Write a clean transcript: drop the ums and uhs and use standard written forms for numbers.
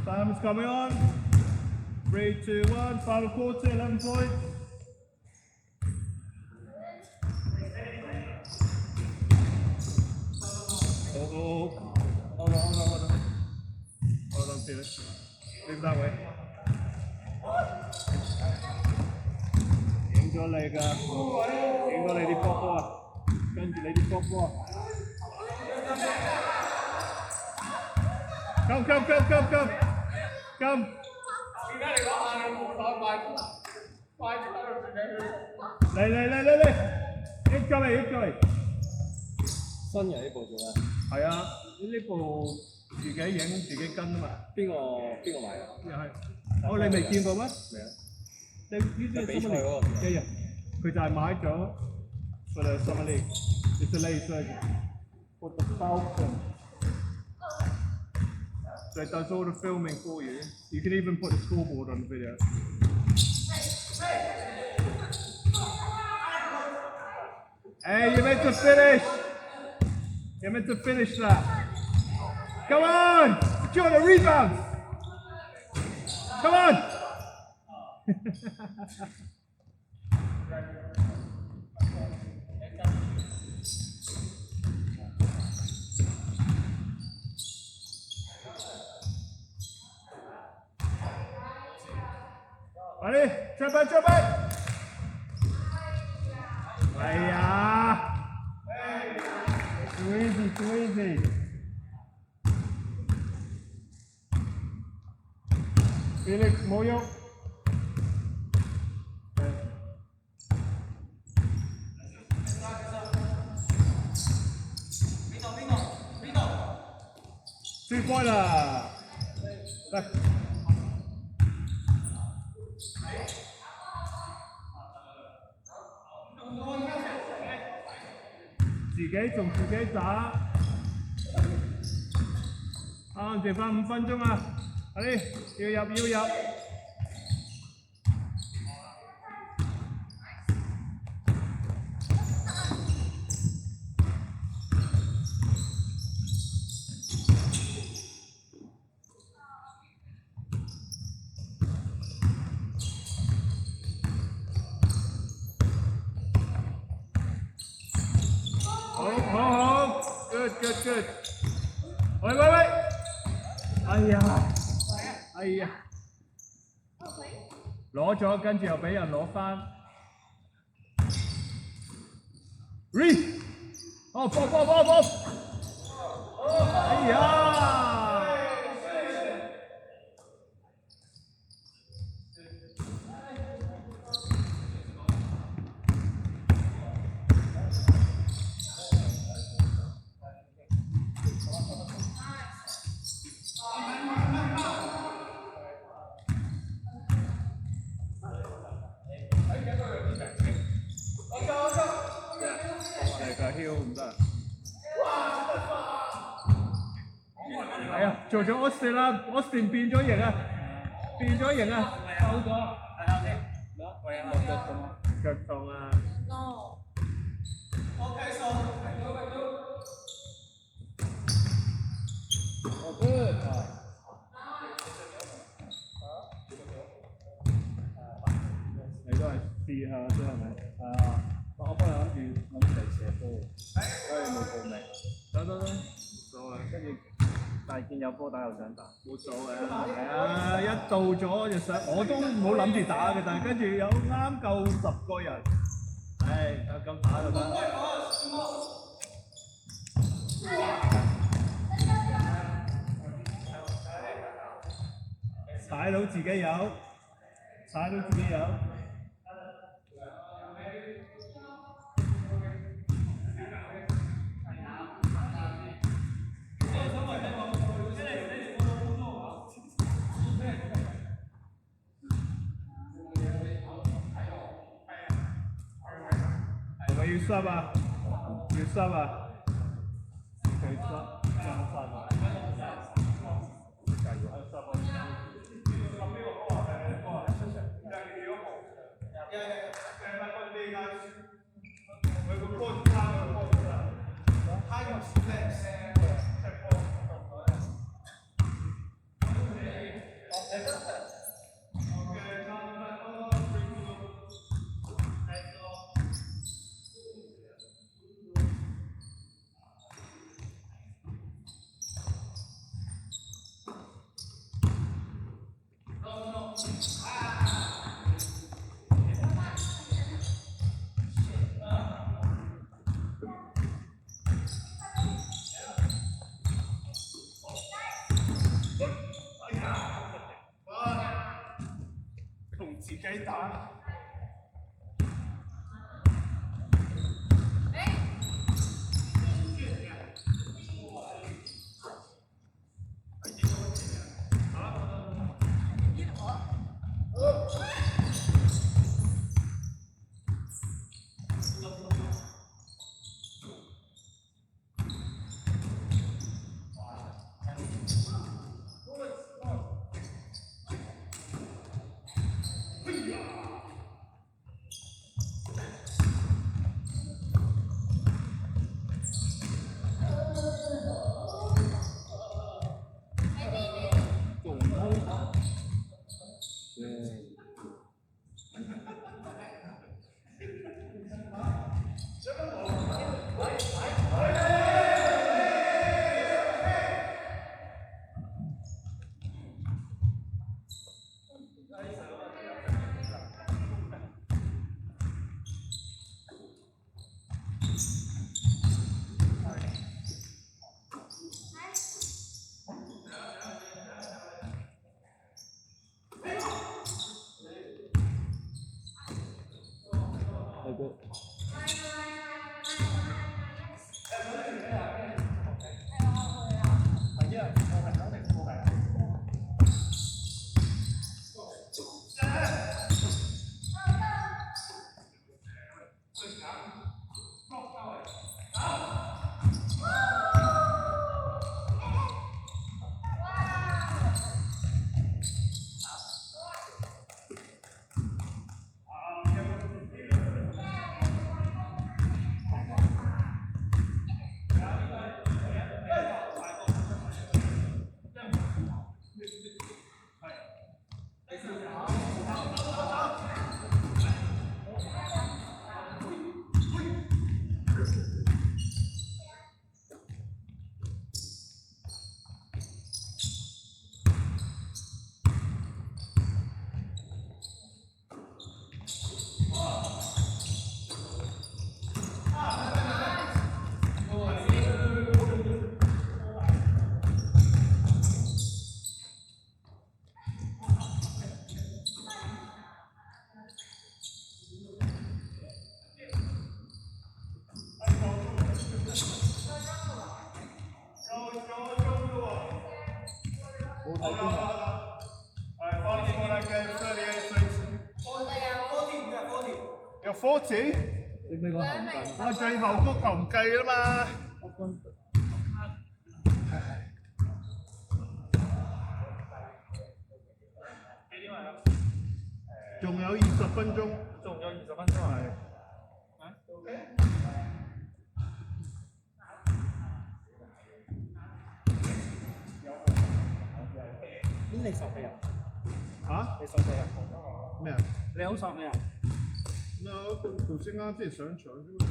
Time's coming on. 3, 2, 1. Final quarter, 11 points. Hold on, Felix. Move that way. 影咗你㗎，影咗你啲波波啊，跟住你啲波波啊。Come!嚟！益咗嚟！新人呢部做咩？係啊，呢部自己影自己跟啊嘛。邊個買㗎？又係。哦，你未見過咩？未啊。你呢啲比賽嗰個。佢就係買咗 for the summer league. It's a late version. For the Falcon. So it does all the filming for you. You can even put the scoreboard on the video. Hey, you're meant to finish! You're meant to finish that. Come on! Secure the rebound! Come on! Ready? Jump back! Too easy. Felix, Moyo. Three-pointer. Back.自己打，剩翻5分鐘啊！要入。好 ，good。喂，哎呀，攞咗，跟住又俾人攞翻。波！哎呀！唔得。係啊，做咗 Austin 啦 ，Austin 變咗型啊！收咗。係啊，腳痛啊。No。Okay, so. Oh, good. 你都係試下啫，係咪？係啊。我本來諗住嚟射波，所以冇報名。得，所謂。跟住，但係見有波打又想打，冇所謂啊。係啊，一到咗就想，我都冇諗住打嘅，但係跟住有啱夠10個人，就咁打就得。踩到自己有。係咪要濕啊？要濕啊？佢濕啊！同自己打。有40，你俾個鹹蛋。我最後嗰球唔計啊嘛。仲有20分鐘。仲有20分鐘係。咁你索咩啊？嚇？你索咩啊？咩啊？你好索咩啊？咩啊？頭先啱先上場啫嘛。